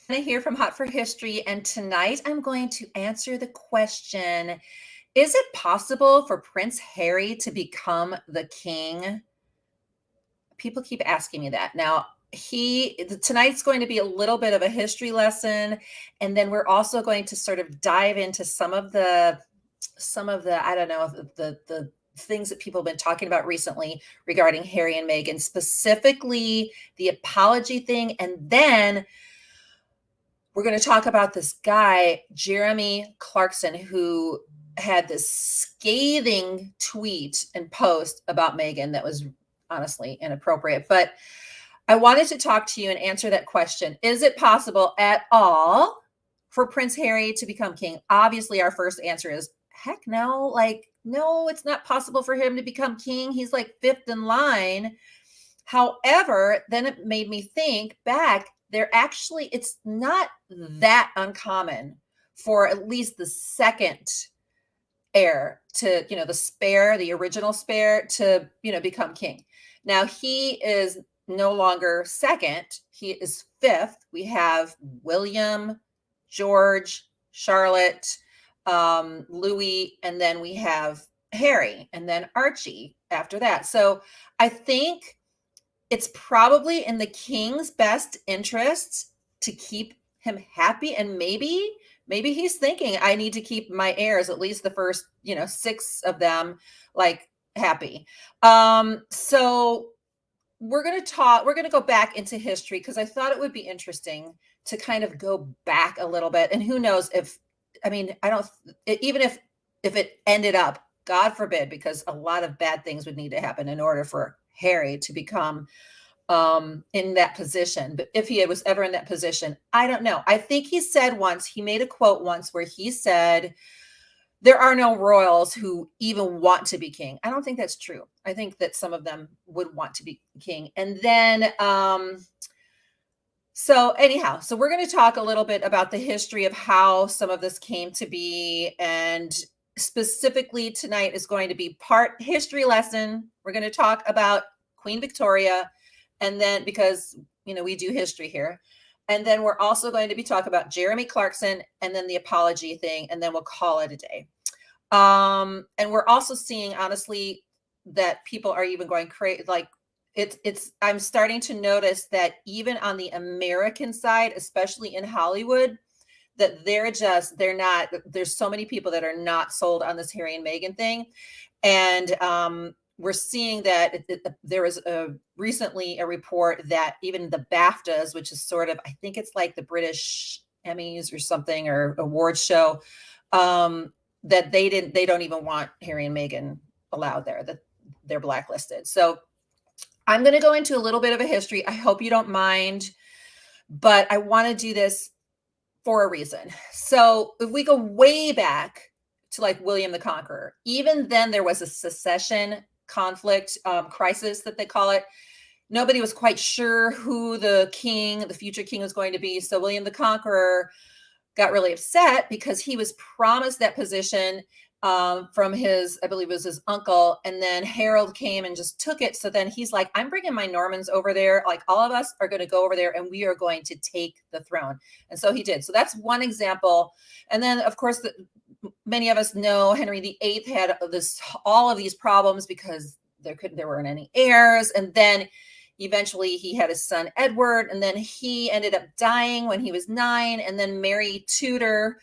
Anna here from Hot for History, and tonight I'm going to answer the question, is it possible for Prince Harry to become the king? People keep asking me that. Now, tonight's going to be a little bit of a history lesson, and then we're also going to sort of dive into some of the I don't know, the things that people have been talking about recently regarding Harry and Meghan, specifically the apology thing, and then we're going to talk about this guy, Jeremy Clarkson, who had this scathing tweet and post about Meghan that was honestly inappropriate. But I wanted to talk to you and answer that question. Is it possible at all for Prince Harry to become king? Obviously, our first answer is heck no. Like, no, it's not possible for him to become king. He's like fifth in line. However, then it made me think back. It's not that uncommon for at least the second heir to, the original spare to, become king. Now he is no longer second, he is fifth. We have William, George, Charlotte, Louis, and then we have Harry, and then Archie after that. So I think it's probably in the king's best interests to keep him happy, and maybe he's thinking I need to keep my heirs, at least the first, six of them, like happy. So we're going to go back into history because I thought it would be interesting to kind of go back a little bit. And who knows I don't, even if it ended up, God forbid, because a lot of bad things would need to happen in order for Harry to become in that position. But if he was ever in that position, I don't know. I think he made a quote once where he said, there are no royals who even want to be king. I don't think that's true. I think that some of them would want to be king. And then, so anyhow, so we're going to talk a little bit about the history of how some of this came to be. And specifically tonight is going to be part history lesson. We're going to talk about Queen Victoria. And then, because, we do history here. And then we're also going to be talking about Jeremy Clarkson and then the apology thing. And then we'll call it a day. And we're also seeing, honestly, that people are even going crazy. Like I'm starting to notice that even on the American side, especially in Hollywood, that there's so many people that are not sold on this Harry and Meghan thing. And, we're seeing that there was recently a report that even the BAFTAs, which is sort of, I think it's like the British Emmys or something, or awards show, that they don't even want Harry and Meghan allowed there, that they're blacklisted. So I'm going to go into a little bit of a history. I hope you don't mind, but I want to do this for a reason. So if we go way back to like William the Conqueror, even then there was a succession conflict, crisis that they call it. Nobody was quite sure who the future king was going to be. So William the Conqueror got really upset because he was promised that position from his, I believe it was his uncle. And then Harold came and just took it. So then he's like, I'm bringing my Normans over there. Like all of us are going to go over there and we are going to take the throne. And so he did. So that's one example. And then of course, many of us know Henry VIII had all of these problems because there weren't any heirs. And then eventually he had his son Edward, and then he ended up dying when he was 9. And then Mary Tudor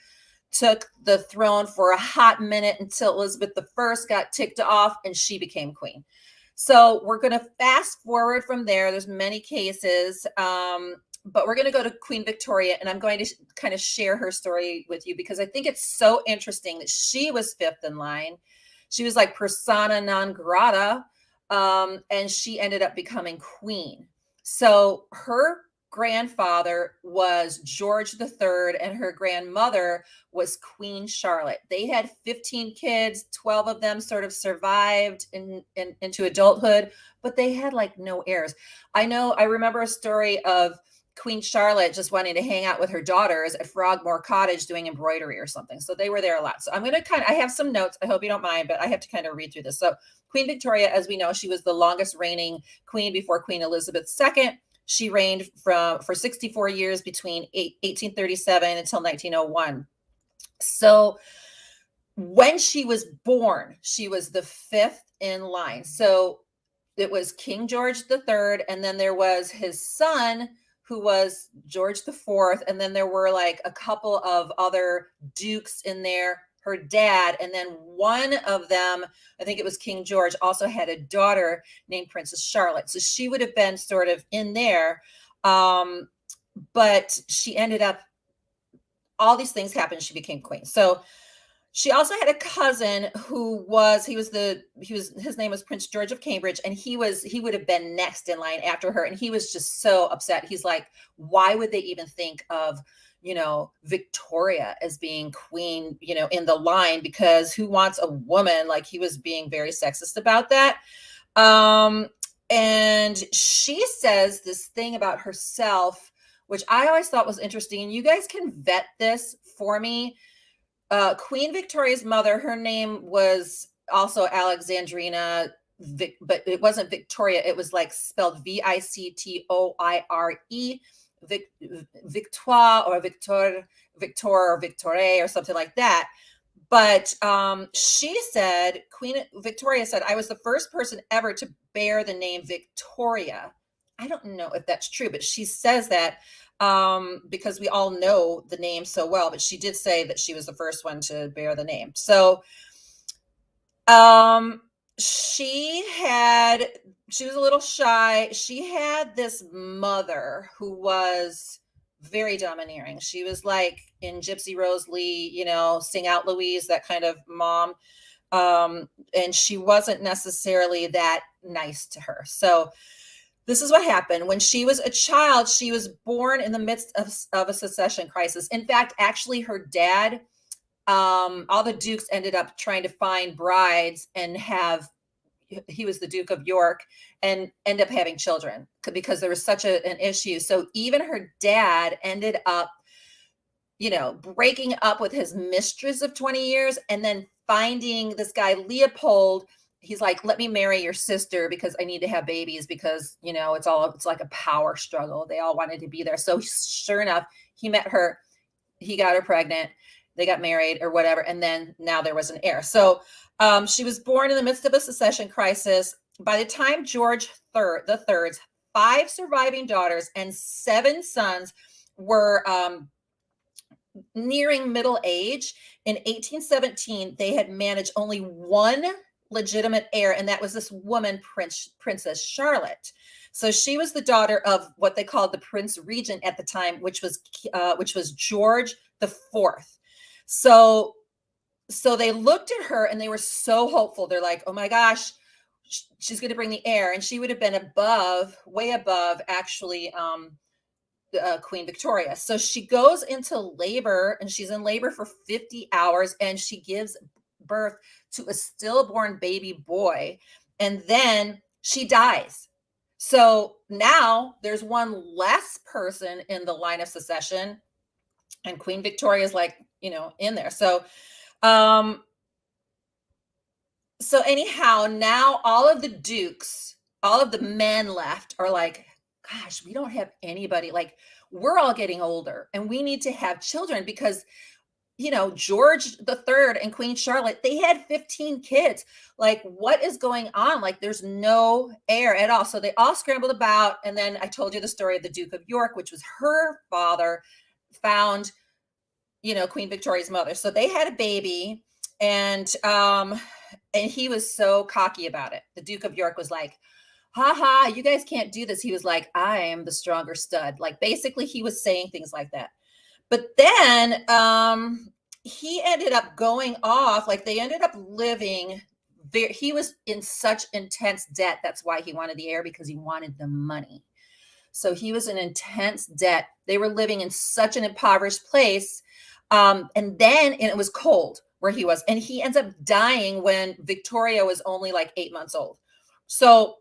took the throne for a hot minute until Elizabeth I got ticked off and she became queen. So we're going to fast forward from there. There's many cases, but we're going to go to Queen Victoria, and I'm going to kind of share her story with you because I think it's so interesting that she was fifth in line. She was like persona non grata, and she ended up becoming queen. So her grandfather was George III, and her grandmother was Queen Charlotte. They had 15 kids. 12 of them sort of survived into adulthood, but they had like no heirs. I remember a story of Queen Charlotte just wanting to hang out with her daughters at Frogmore Cottage doing embroidery or something. So they were there a lot. So I'm going to I have some notes. I hope you don't mind, but I have to kind of read through this. So Queen Victoria, as we know, she was the longest reigning queen before Queen Elizabeth II. She reigned for 64 years between 1837 until 1901. So when she was born, she was the fifth in line. So it was King George the Third, and then there was his son, who was George the Fourth, and then there were like a couple of other dukes in there, her dad, and then one of them, I think it was King George, also had a daughter named Princess Charlotte. So she would have been sort of in there. But she ended up, all these things happened, she became queen. So she also had a cousin who was, his name was Prince George of Cambridge, and he would have been next in line after her. And he was just so upset. He's like, why would they even think of, Victoria as being queen, in the line? Because who wants a woman? Like, he was being very sexist about that. And she says this thing about herself, which I always thought was interesting. And you guys can vet this for me. Queen Victoria's mother, her name was also Alexandrina, but it wasn't Victoria. It was like spelled Victoire, Victoire or Victor or Victoire or something like that. But she said, Queen Victoria said, I was the first person ever to bear the name Victoria. I don't know if that's true, but she says that because we all know the name so well, but she did say that she was the first one to bear the name. So she was a little shy. She had this mother who was very domineering. She was like in Gypsy Rose Lee, Sing Out Louise, that kind of mom. And she wasn't necessarily that nice to her. So this is what happened. When she was a child, she was born in the midst of a succession crisis. In fact, actually, her dad, all the dukes ended up trying to find brides and he was the Duke of York, and end up having children because there was such an issue. So even her dad ended up, breaking up with his mistress of 20 years and then finding this guy, Leopold. He's like, let me marry your sister because I need to have babies because, it's like a power struggle. They all wanted to be there. So sure enough, he met her, he got her pregnant, they got married or whatever. And then now there was an heir. So she was born in the midst of a succession crisis. By the time George the Third's 5 surviving daughters and 7 sons were nearing middle age, in 1817, they had managed only one legitimate heir, and that was this woman, Princess Charlotte. So she was the daughter of what they called the Prince Regent at the time, which was George the Fourth. So they looked at her and they were so hopeful. They're like, oh my gosh, she's going to bring the heir. And she would have been way above actually Queen Victoria. So she goes into labor, and she's in labor for 50 hours, and she gives birth to a stillborn baby boy, and then she dies. So now there's one less person in the line of succession, and Queen Victoria is like, in there. So anyhow, now all of the dukes, all of the men left are like, gosh, we don't have anybody. Like, we're all getting older and we need to have children because, George the Third and Queen Charlotte, they had 15 kids. Like, what is going on? Like, there's no heir at all. So they all scrambled about. And then I told you the story of the Duke of York, which was her father found, Queen Victoria's mother. So they had a baby, and he was so cocky about it. The Duke of York was like, ha, you guys can't do this. He was like, I am the stronger stud. Like, basically he was saying things like that. But then he ended up going off, like they ended up living he was in such intense debt. That's why he wanted the heir, because he wanted the money. So he was in intense debt. They were living in such an impoverished place. And it was cold where he was. And he ends up dying when Victoria was only like 8 months old. So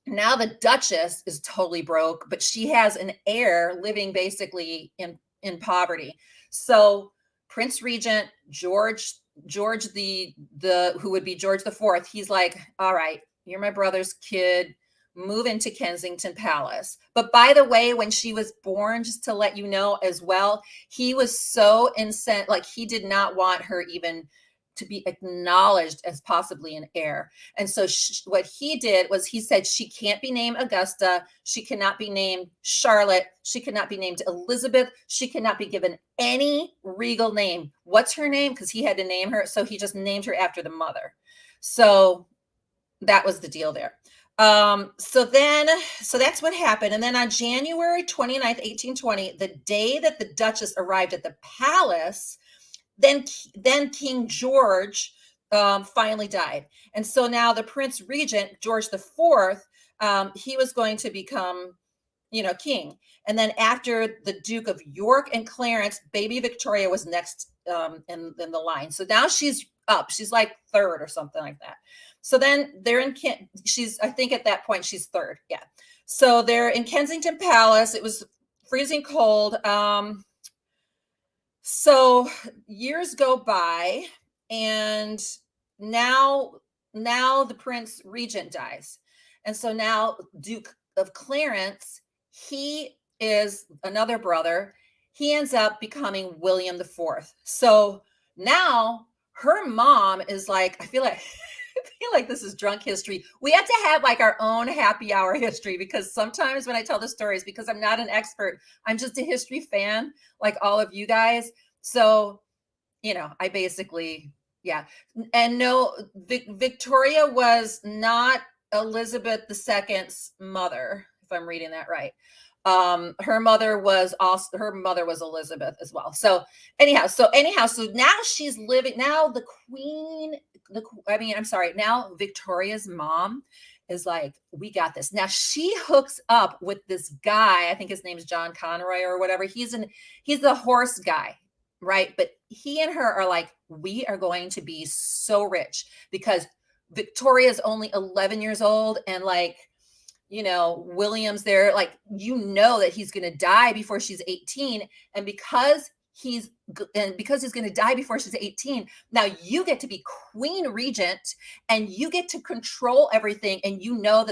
now the Duchess is totally broke, but she has an heir living basically in poverty. So Prince Regent George the who would be George the Fourth, he's like, all right, you're my brother's kid. move into Kensington Palace. But by the way, when she was born, just to let you know as well, he was so incensed, like he did not want her even to be acknowledged as possibly an heir. And so what he did was he said she can't be named Augusta, she cannot be named Charlotte, she cannot be named Elizabeth, she cannot be given any regal name. What's her name? Because he had to name her. So he just named her after the mother. So that was the deal there. So that's what happened. And then on January 29th, 1820, the day that the Duchess arrived at the palace, then King George finally died. And so now the Prince Regent, George IV, he was going to become, king. And then after the Duke of York and Clarence, baby Victoria was next in the line. So now she's up. She's like third or something like that. So then they're in I think at that point she's third. Yeah. So they're in Kensington Palace. It was freezing cold. So years go by, and now the Prince Regent dies. And so now Duke of Clarence, he is another brother. He ends up becoming William IV. So now her mom is like, I feel like this is drunk history. We have to have like our own happy hour history, because sometimes when I tell the stories, because I'm not an expert, I'm just a history fan, like all of you guys. So, I basically, yeah. And no, Victoria was not Elizabeth II's mother, if I'm reading that right. Her mother was Elizabeth as well. So anyhow, so now she's living, now the queen, now Victoria's mom is like, we got this. Now she hooks up with this guy, I think his name's John Conroy or whatever. He's the horse guy, right? But he and her are like, we are going to be so rich, because Victoria's only 11 years old, and like, William's there, like, that he's going to die before she's 18. And because he's going to die before she's 18, now you get to be queen regent, and you get to control everything. And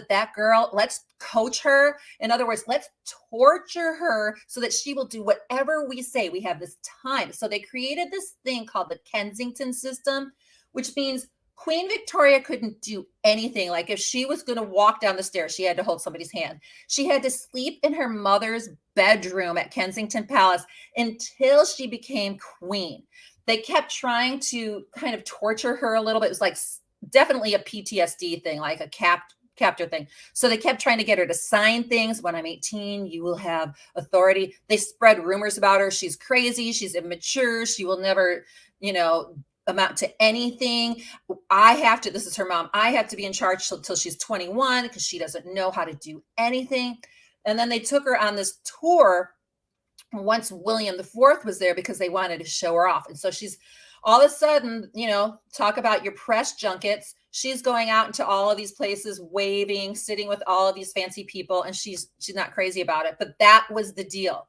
that girl, let's coach her. In other words, let's torture her so that she will do whatever we say. We have this time. So they created this thing called the Kensington system, which means Queen Victoria couldn't do anything. Like if she was going to walk down the stairs, she had to hold somebody's hand. She had to sleep in her mother's bedroom at Kensington Palace until she became queen. They kept trying to kind of torture her a little bit. It was like definitely a PTSD thing, like a captor thing. So they kept trying to get her to sign things. When I'm 18, you will have authority. They spread rumors about her. She's crazy. She's immature. She will never, amount to anything. This is her mom, I have to be in charge till she's 21, because she doesn't know how to do anything. And then they took her on this tour once William IV was there, because they wanted to show her off. And so she's all of a sudden, talk about your press junkets. She's going out into all of these places, waving, sitting with all of these fancy people, and she's not crazy about it. But that was the deal.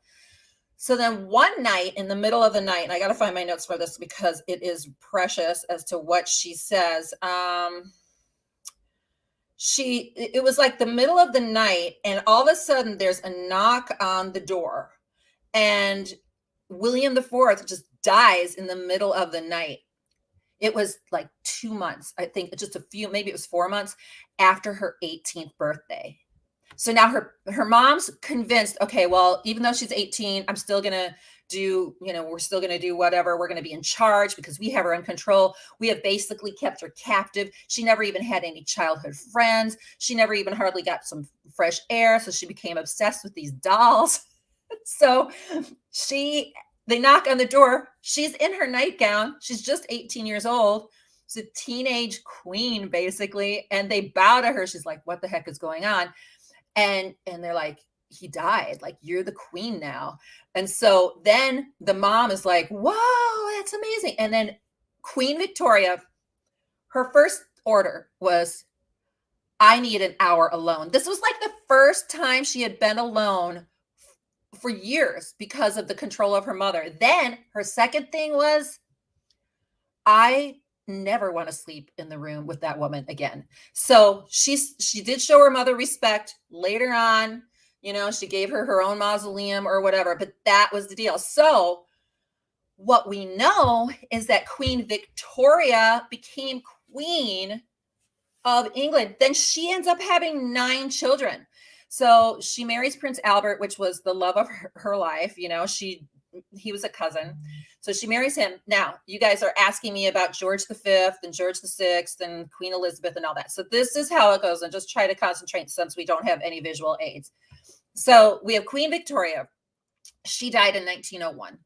So then one night, in the middle of the night, and I got to find my notes for this because it is precious as to what she says. It was like the middle of the night, and all of a sudden there's a knock on the door, and William IV just dies in the middle of the night. It was like 2 months, I think, maybe it was 4 months after her 18th birthday. So now her mom's convinced, okay, well, even though she's 18, I'm still going to do, we're still going to do whatever. We're going to be in charge because we have her in control. We have basically kept her captive. She never even had any childhood friends. She never even hardly got some fresh air. So she became obsessed with these dolls. So they knock on the door. She's in her nightgown. She's just 18 years old. She's a teenage queen, basically. And they bow to her. She's like, what the heck is going on? And they're like, he died. Like, you're the queen now. And so then the mom is like, whoa, that's amazing. And then Queen Victoria, her first order was, I need an hour alone. This was like the first time she had been alone for years because of the control of her mother. Then her second thing was, I never want to sleep in the room with that woman again. So she did show her mother respect later on. She gave her own mausoleum or whatever, but that was the deal. So what we know is that Queen Victoria became Queen of England. Then she ends up having 9 children. So she marries Prince Albert, which was the love of her life. He was a cousin. So she marries him. Now, you guys are asking me about George V and George VI and Queen Elizabeth and all that. So this is how it goes. And just try to concentrate since we don't have any visual aids. So we have Queen Victoria. She died in 1901.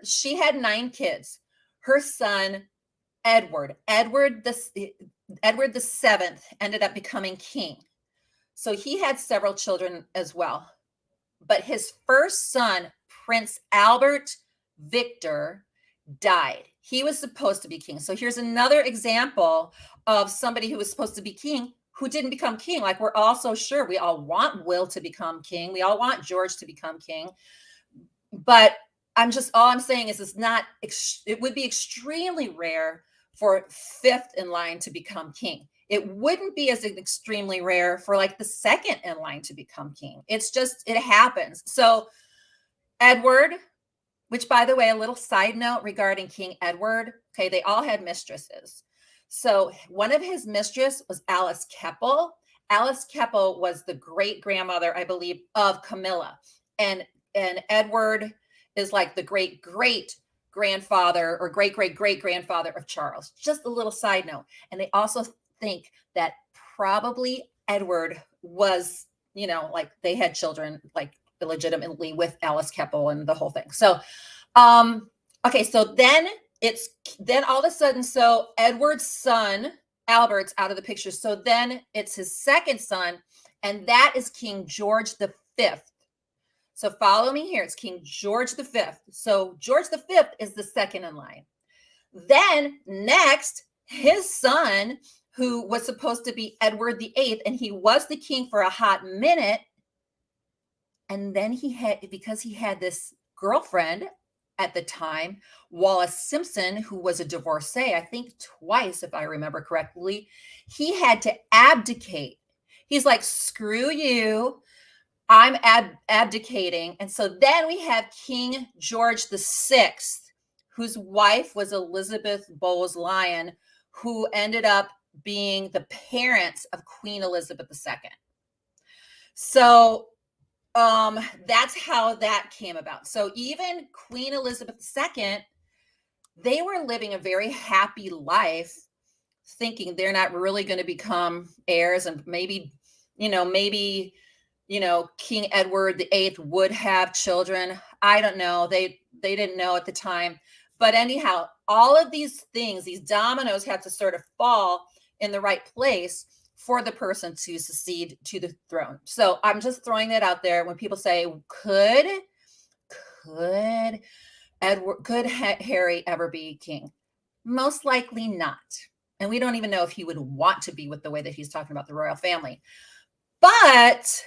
She had 9 kids. Her son, Edward the 7th, ended up becoming king. So he had several children as well. But his first son, Prince Albert Victor, died. He was supposed to be king. So here's another example of somebody who was supposed to be king who didn't become king. Like, we're all so sure we all want Will to become king. We all want George to become king. But all I'm saying is it would be extremely rare for 5th in line to become king. It wouldn't be as extremely rare for like the 2nd in line to become king. It happens. So Edward, which, by the way, a little side note regarding King Edward. Okay, they all had mistresses. So one of his mistress was Alice Keppel. Alice Keppel was the great grandmother, I believe, of Camilla. And Edward is like the great grandfather or great grandfather of Charles. Just a little side note. And they also think that probably Edward was, like they had children like illegitimately with Alice Keppel and the whole thing. So, okay. So then all of a sudden, so Edward's son, Albert's out of the picture. So then it's his second son, and that is King George V. So follow me here. It's King George V. So George V is the 2nd in line. Then next, his son, who was supposed to be Edward VIII, and he was the king for a hot minute. And then because he had this girlfriend at the time, Wallis Simpson, who was a divorcee, I think twice, if I remember correctly, he had to abdicate. He's like, screw you. I'm abdicating. And so then we have King George VI, whose wife was Elizabeth Bowes-Lyon, who ended up being the parents of Queen Elizabeth II. So that's how that came about. So even Queen Elizabeth II, they were living a very happy life, thinking they're not really going to become heirs, and maybe King Edward VIII would have children. I don't know. They didn't know at the time. But anyhow, all of these things, these dominoes have to sort of fall in the right place for the person to succeed to the throne. So I'm just throwing that out there. When people say, could Harry ever be king? Most likely not. And we don't even know if he would want to be with the way that he's talking about the royal family. But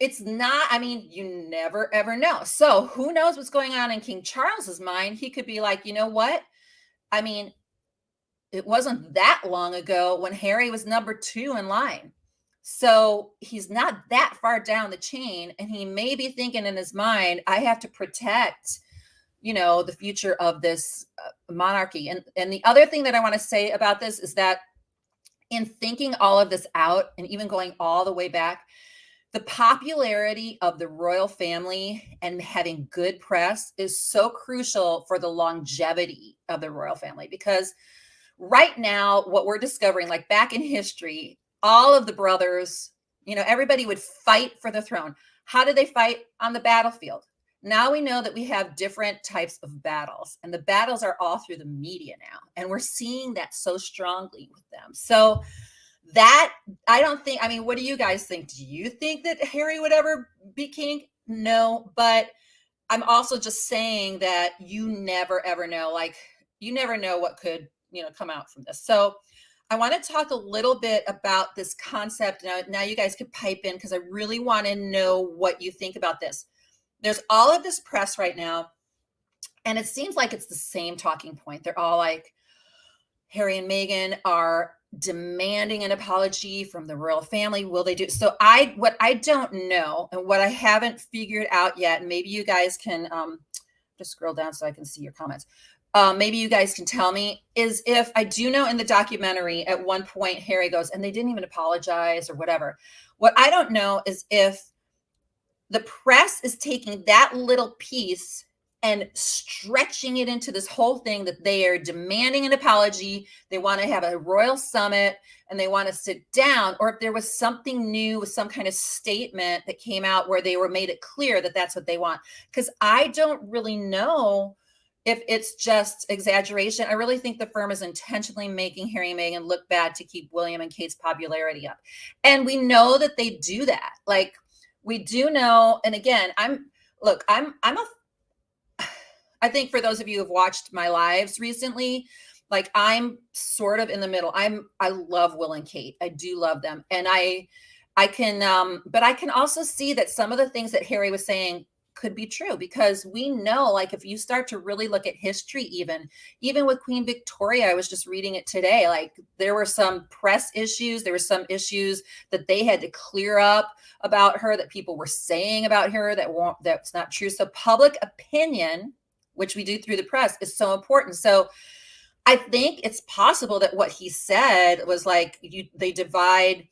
it's not, you never, ever know. So who knows what's going on in King Charles's mind? He could be like, you know what? It wasn't that long ago when Harry was number 2 in line. So he's not that far down the chain. And he may be thinking in his mind, I have to protect, the future of this monarchy. And the other thing that I want to say about this is that in thinking all of this out, and even going all the way back, the popularity of the royal family and having good press is so crucial for the longevity of the royal family. Because right now, what we're discovering, like back in history, all of the brothers, everybody would fight for the throne. How did they fight? On the battlefield. Now we know that we have different types of battles, and the battles are all through the media now. And we're seeing that so strongly with them. So that, I don't think, what do you guys think? Do you think that Harry would ever be king? No, but I'm also just saying that you never, ever know. Like, you never know what could, come out from this. So I want to talk a little bit about this concept. Now you guys could pipe in, because I really want to know what you think about this. There's all of this press right now, and it seems like it's the same talking point. They're all like, Harry and Meghan are demanding an apology from the royal family. Will they do so? What I don't know and what I haven't figured out yet, maybe you guys can just scroll down so I can see your comments. Maybe you guys can tell me, is if I do know in the documentary at one point Harry goes, and they didn't even apologize or whatever. What I don't know is if the press is taking that little piece and stretching it into this whole thing that they are demanding an apology. They want to have a royal summit and they want to sit down, or if there was something new with some kind of statement that came out where they were made it clear that that's what they want. Because I don't really know if it's just exaggeration. I really think the firm is intentionally making Harry and Meghan look bad to keep William and Kate's popularity up. And we know that they do that. Like, we do know, and again, I think for those of you who have watched my lives recently, like I'm sort of in the middle. I love Will and Kate. I do love them. And I can but I can also see that some of the things that Harry was saying could be true, because we know, like, if you start to really look at history, even with Queen Victoria, I was just reading it today, like there were some press issues, there were some issues that they had to clear up about her, that people were saying about her that's not true. So public opinion, which we do through the press, is so important. So I think it's possible that what he said was like, they divide,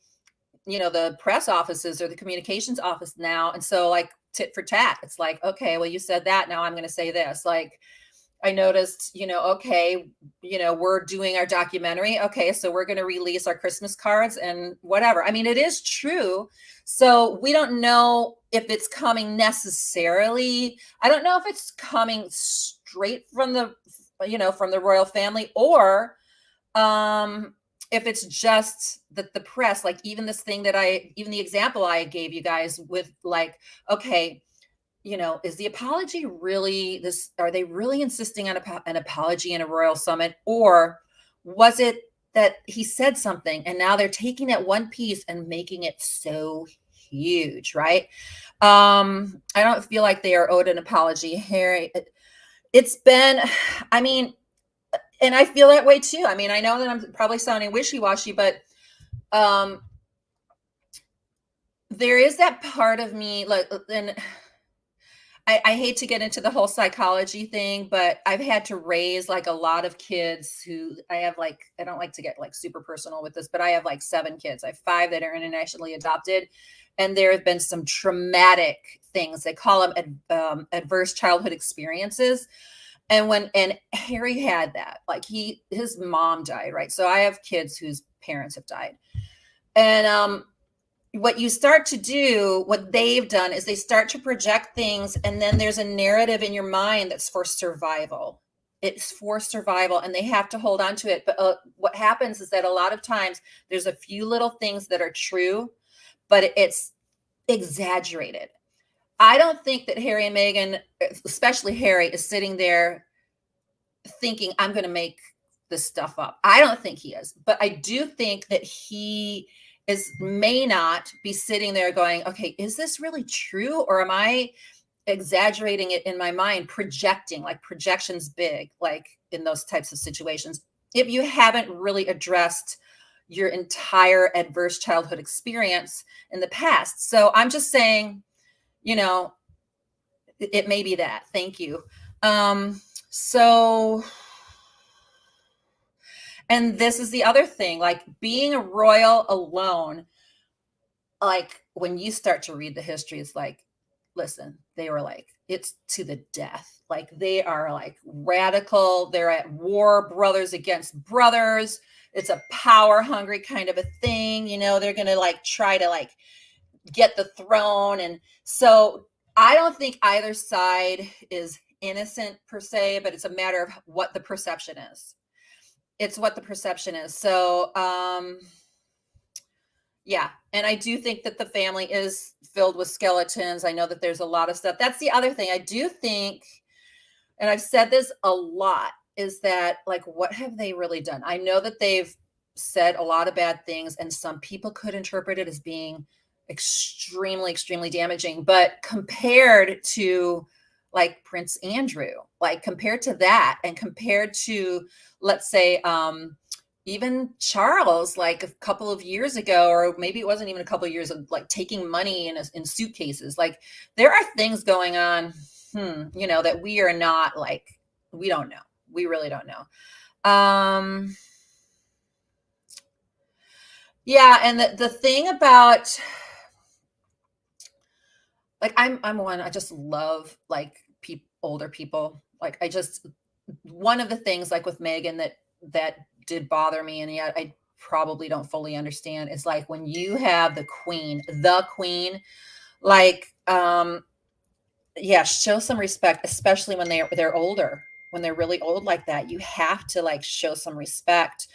the press offices or the communications office now. And so, like, tit for tat, it's like, okay, well, you said that, now I'm going to say this. Like, I noticed, okay, we're doing our documentary. Okay, so we're going to release our Christmas cards and whatever. I mean, it is true. So we don't know if it's coming necessarily. I don't know if it's coming straight from from the royal family, or if it's just that the press, like even this thing even the example I gave you guys with, like, okay, is the apology really this? Are they really insisting on an apology in a royal summit? Or was it that he said something and now they're taking that one piece and making it so huge, right? I don't feel like they are owed an apology. Harry, it's been, I mean, and I feel that way too. I mean, I know that I'm probably sounding wishy-washy, but there is that part of me, like, and I hate to get into the whole psychology thing, but I've had to raise like a lot of kids who I have, like, I don't like to get like super personal with this, but I have like 7 kids. I have 5 that are internationally adopted. And there have been some traumatic things. They call them adverse childhood experiences. And Harry had that, like his mom died, right? So I have kids whose parents have died. And what you start to do, what they've done is they start to project things, and then there's a narrative in your mind that's for survival. It's for survival, and they have to hold on to it. But what happens is that a lot of times there's a few little things that are true, but it's exaggerated. I don't think that Harry and Meghan, especially Harry, is sitting there thinking, I'm going to make this stuff up. I don't think he is, but I do think that he may not be sitting there going, okay, is this really true? Or am I exaggerating it in my mind, projecting, like projections big, like in those types of situations, if you haven't really addressed your entire adverse childhood experience in the past. So I'm just saying, it may be that. Thank you. So, and this is the other thing, like being a royal alone, like when you start to read the history, it's like, listen, they were like, it's to the death. Like they are like radical. They're at war, brothers against brothers. It's a power hungry kind of a thing. They're going to like try to like get the throne. And so I don't think either side is innocent per se, but it's a matter of what the perception is. It's what the perception is. So, yeah. And I do think that the family is filled with skeletons. I know that there's a lot of stuff. That's the other thing. I do think, and I've said this a lot, is that, like, what have they really done? I know that they've said a lot of bad things, and some people could interpret it as being extremely, extremely damaging. But compared to like Prince Andrew, like compared to that, and compared to, let's say, even Charles, like a couple of years ago, or maybe it wasn't even a couple of years, of like taking money in suitcases. Like there are things going on, that we are not like, we don't know. We really don't know. Yeah, and the thing about, like, I'm one, I just love like older people. Like I just, one of the things like with Megan that did bother me, and yet I probably don't fully understand, is like when you have the queen, like, yeah, show some respect, especially when they're older. When they're really old like that, you have to like show some respect.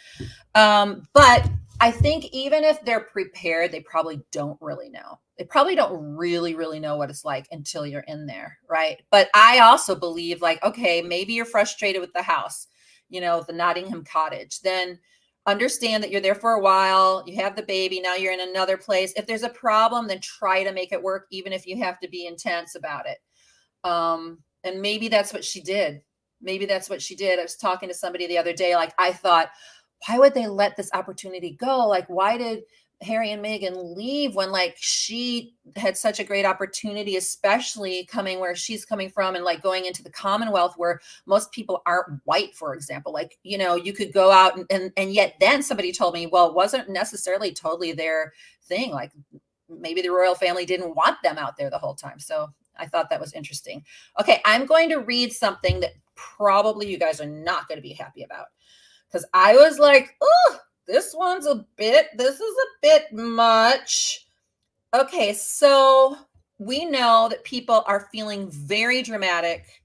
But I think even if they're prepared, they probably don't really know. They probably don't really, really know what it's like until you're in there, right? But I also believe, like, okay, maybe you're frustrated with the house, the Nottingham cottage. Then understand that you're there for a while. You have the baby. Now you're in another place. If there's a problem, then try to make it work, even if you have to be intense about it. And maybe that's what she did. Maybe that's what she did. I was talking to somebody the other day. Like, I thought, why would they let this opportunity go? Like, why did Harry and Meghan leave when like she had such a great opportunity, especially coming where she's coming from and like going into the Commonwealth where most people aren't white, for example. Like, you could go out and yet then somebody told me, well, it wasn't necessarily totally their thing. Like maybe the royal family didn't want them out there the whole time. So I thought that was interesting. Okay, I'm going to read something that probably you guys are not going to be happy about, because I was like, oh, this is a bit much. Okay, so we know that people are feeling very dramatic,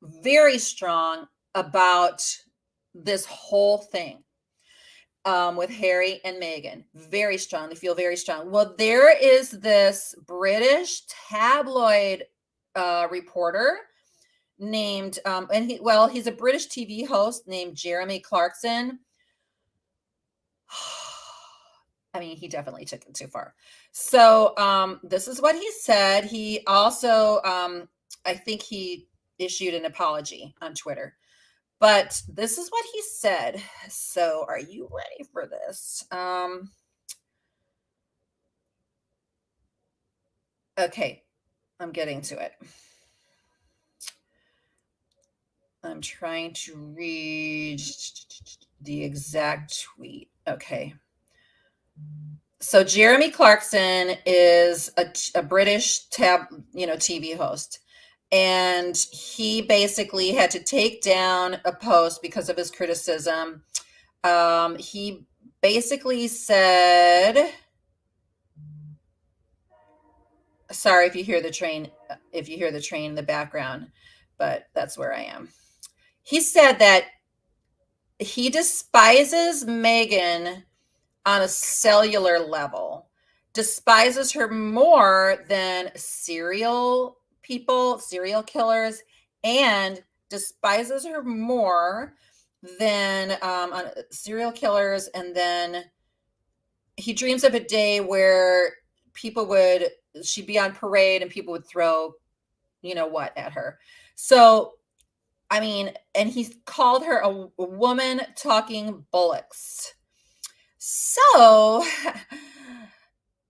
very strong about this whole thing, with Harry and Meghan. Very strong. They feel very strong. Well, there is this British tabloid reporter named, he's a British TV host named Jeremy Clarkson. I mean, he definitely took it too far. So this is what he said. He also, I think he issued an apology on Twitter. But this is what he said. So are you ready for this? Okay, I'm getting to it. I'm trying to read the exact tweet. Okay. So Jeremy Clarkson is a British TV host. And he basically had to take down a post because of his criticism. He basically said, sorry if you hear the train in the background, but that's where I am. He said that he despises Meghan on a cellular level, despises her more than serial killers, and despises her more than serial killers. And then he dreams of a day where she'd be on parade and people would throw, what at her. So, I mean, and he called her a woman talking bullocks. So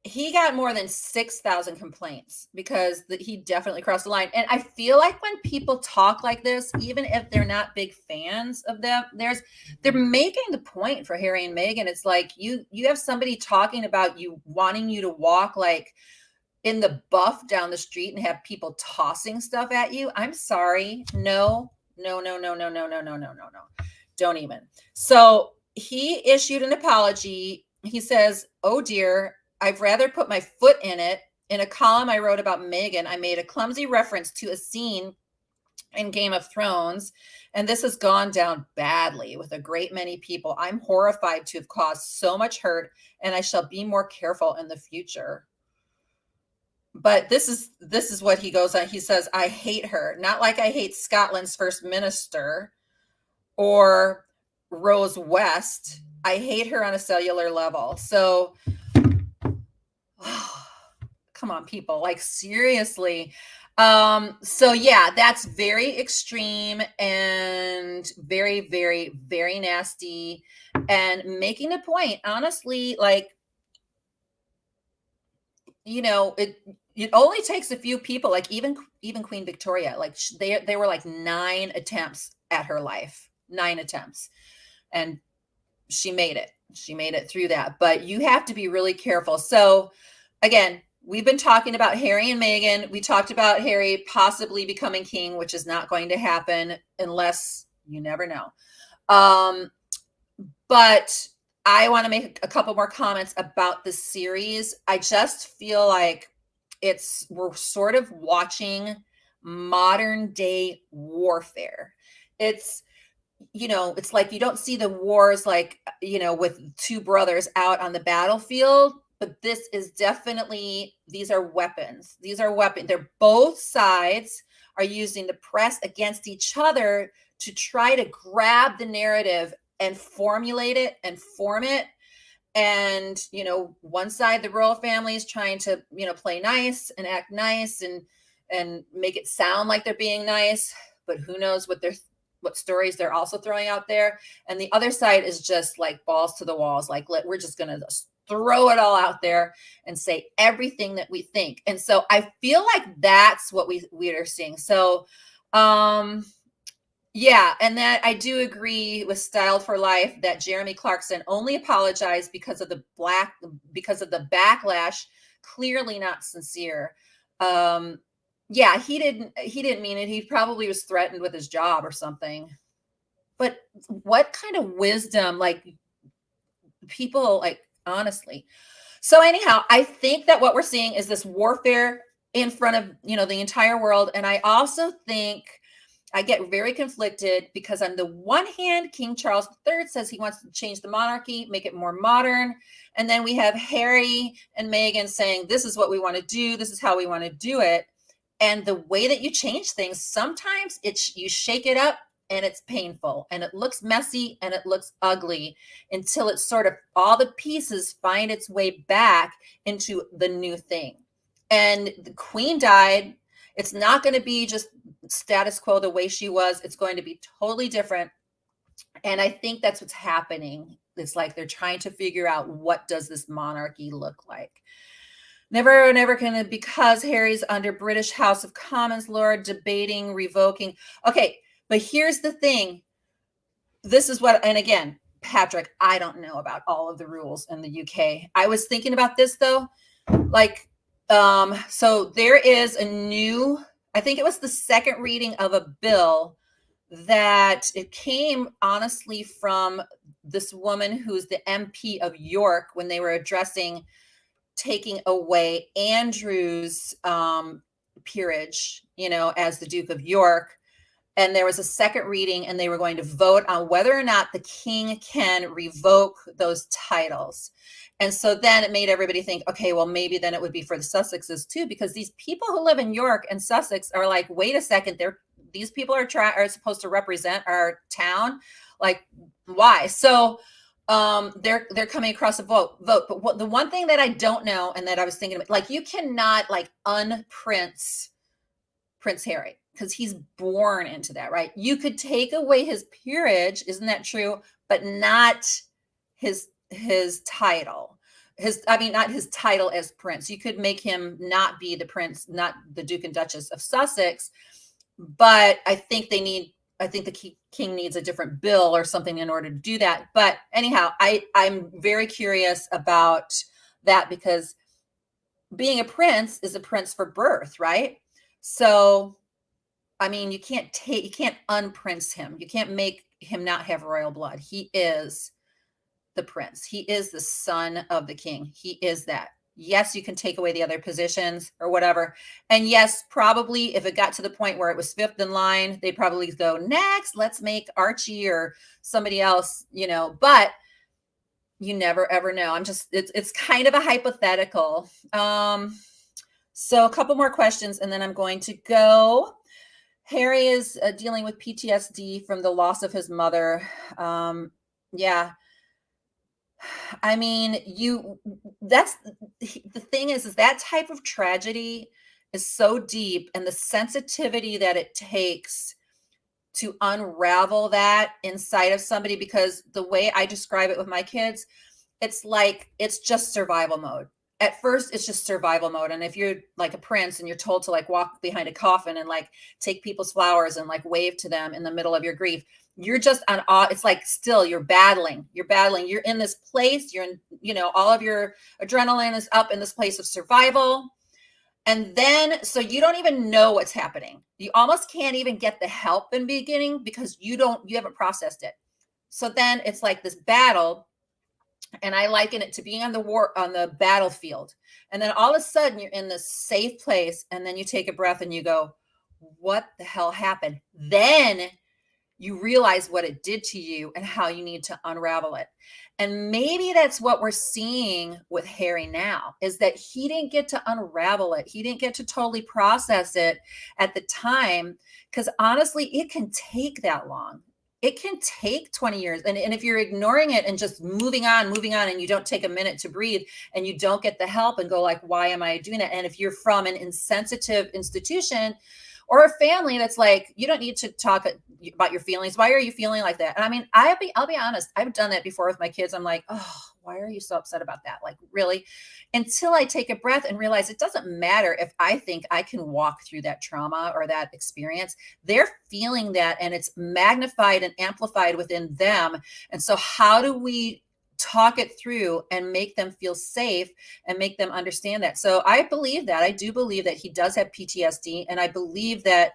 he got more than 6,000 complaints because he definitely crossed the line. And I feel like when people talk like this, even if they're not big fans of them, they're making the point for Harry and Meghan. It's like you have somebody talking about you, wanting you to walk like in the buff down the street and have people tossing stuff at you. I'm sorry. No. Don't even. So he issued an apology. He says, "Oh dear, I've rather put my foot in it. In a column I wrote about Meghan, I made a clumsy reference to a scene in Game of Thrones, and this has gone down badly with a great many people. I'm horrified to have caused so much hurt, and I shall be more careful in the future." But this is what he goes on. He says, "I hate her, not like I hate Scotland's first minister or Rose West. I hate her on a cellular level." So, come on, people, like seriously. So yeah, that's very extreme and very, very, very nasty. and making a point, honestly, like, it only takes a few people, like even Queen Victoria, like they were like 9 attempts at her life, 9 attempts, and she made it. She made it through that. But you have to be really careful. So again, we've been talking about Harry and Meghan. We talked about Harry possibly becoming king, which is not going to happen unless, you never know. But I want to make a couple more comments about the series. I just feel like we're sort of watching modern day warfare. It's it's like you don't see the wars like, with two brothers out on the battlefield, but this is definitely, these are weapons. These are weapons. They're both sides are using the press against each other to try to grab the narrative and formulate it and form it. And, one side, the royal family is trying to, play nice and act nice and make it sound like they're being nice, but who knows what stories they're also throwing out there. And the other side is just like balls to the walls. Like, we're just going to throw it all out there and say everything that we think. And so I feel like that's what we are seeing. So, yeah, and that I do agree with Styled for Life that Jeremy Clarkson only apologized because of the backlash, clearly not sincere. Yeah, he didn't mean it. He probably was threatened with his job or something. But what kind of wisdom, like, people, like, honestly. So anyhow, I think that what we're seeing is this warfare in front of, the entire world. And I also think I get very conflicted because on the one hand, King Charles III says he wants to change the monarchy, make it more modern. And then we have Harry and Meghan saying, this is what we want to do. This is how we want to do it. And the way that you change things, sometimes you shake it up and it's painful and it looks messy and it looks ugly until it's sort of all the pieces find its way back into the new thing. And the Queen died. It's not going to be just status quo the way she was. It's going to be totally different. And I think that's what's happening. It's like they're trying to figure out, what does this monarchy look like? Never can, because Harry's under British House of Commons Lord debating revoking. Okay, but here's the thing. This is what, and again, Patrick, I don't know about all of the rules in the UK. I was thinking about this though. Like, so there is a new, I think it was the second reading of a bill that it came honestly from this woman who's the MP of York when they were addressing taking away Andrew's peerage, as the Duke of York. And there was a second reading and they were going to vote on whether or not the king can revoke those titles. And so then it made everybody think, okay, well, maybe then it would be for the Sussexes too, because these people who live in York and Sussex are like, wait a second, these people are supposed to represent our town. Like, why? So they're coming across a vote. But the one thing that I don't know, and that I was thinking about, like, you cannot like unprince Prince Harry because he's born into that, right? You could take away his peerage, isn't that true? But not his title. Not his title as prince. You could make him not be the prince, not the Duke and Duchess of Sussex. But I think the king needs a different bill or something in order to do that. But anyhow, I'm very curious about that because being a prince is a prince for birth, right? So, you can't unprince him. You can't make him not have royal blood. He is the prince. He is the son of the king. He is that. Yes, you can take away the other positions or whatever. And yes, probably if it got to the point where it was fifth in line, they'd probably go, next, let's make Archie or somebody else, but you never ever know. It's kind of a hypothetical. So a couple more questions and then I'm going to go. Harry is dealing with PTSD from the loss of his mother. Yeah. That's the thing is that type of tragedy is so deep, and the sensitivity that it takes to unravel that inside of somebody, because the way I describe it with my kids, it's like it's just survival mode. At first, it's just survival mode. And if you're like a prince and you're told to like walk behind a coffin and like take people's flowers and like wave to them in the middle of your grief, you're just on, it's like still you're battling, you're in this place, you're in, all of your adrenaline is up in this place of survival. And then, so you don't even know what's happening. You almost can't even get the help in the beginning because you haven't processed it. So then it's like this battle. And I liken it to being on the battlefield. And then all of a sudden you're in this safe place. And then you take a breath and you go, what the hell happened? Then you realize what it did to you and how you need to unravel it. And maybe that's what we're seeing with Harry now, is that he didn't get to unravel it. He didn't get to totally process it at the time, because honestly, it can take that long. It can take 20 years. And if you're ignoring it and just moving on, and you don't take a minute to breathe and you don't get the help and go like, why am I doing that? And if you're from an insensitive institution or a family that's like, you don't need to talk about your feelings. Why are you feeling like that? And I mean, I'll be honest. I've done that before with my kids. I'm like, oh, why are you so upset about that? Like, really? Until I take a breath and realize it doesn't matter if I think I can walk through that trauma or that experience. They're feeling that, and it's magnified and amplified within them. And so how do we talk it through and make them feel safe and make them understand that? So I do believe that he does have PTSD, and I believe that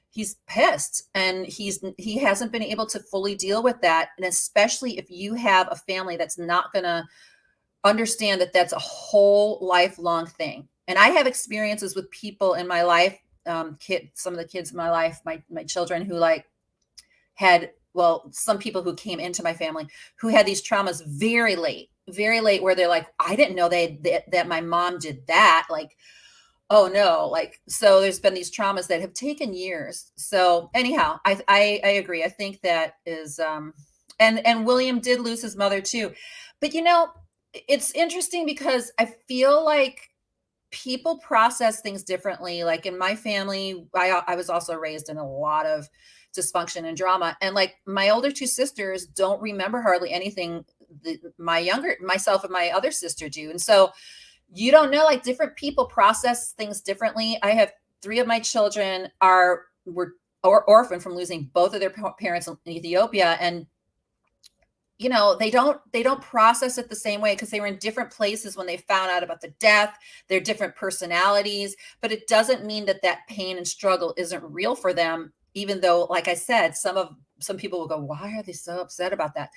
he's pissed and he hasn't been able to fully deal with that. And especially if you have a family that's not going to understand that that's a whole lifelong thing. And I have experiences with people in my life, some of the kids in my life, my children who like had, well, some people who came into my family who had these traumas very late, where they're like, I didn't know that my mom did that. Like, oh no. Like, so there's been these traumas that have taken years. So anyhow, I agree. I think that is, and William did lose his mother too. But it's interesting because I feel like people process things differently. Like in my family, I was also raised in a lot of dysfunction and drama. And like my older two sisters don't remember hardly anything that myself and my other sister do. And so you don't know, like different people process things differently. I have 3 of my children were orphaned from losing both of their parents in Ethiopia. And they don't process it the same way because they were in different places when they found out about the death. They're different personalities, but it doesn't mean that pain and struggle isn't real for them. Even though, like I said, some people will go, why are they so upset about that?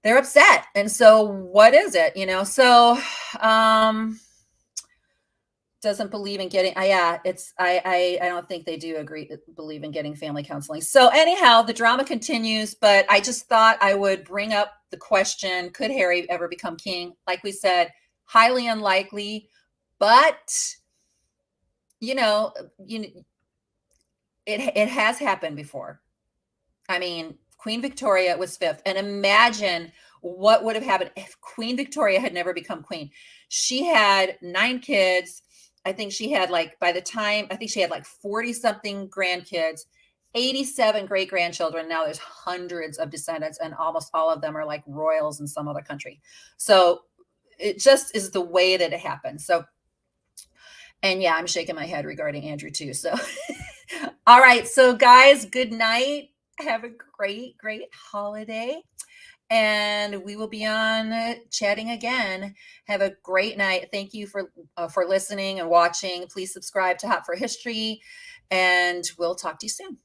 They're upset. And so what is it? So, doesn't believe in getting, I don't think they do believe in getting family counseling. So anyhow, the drama continues, but I just thought I would bring up the question, could Harry ever become king? Like we said, highly unlikely, but it has happened before. I mean, Queen Victoria was 5th, and imagine what would have happened if Queen Victoria had never become queen. She had 9 kids. I think she had she had like 40 something grandkids, 87 great grandchildren. Now there's hundreds of descendants, and almost all of them are like royals in some other country. So it just is the way that it happened. So, and yeah, I'm shaking my head regarding Andrew too. So, all right. So guys, good night. Have a great, great holiday. And we will be on chatting again. Have a great night. Thank you for listening and watching. Please subscribe to Hot for History, and we'll talk to you soon.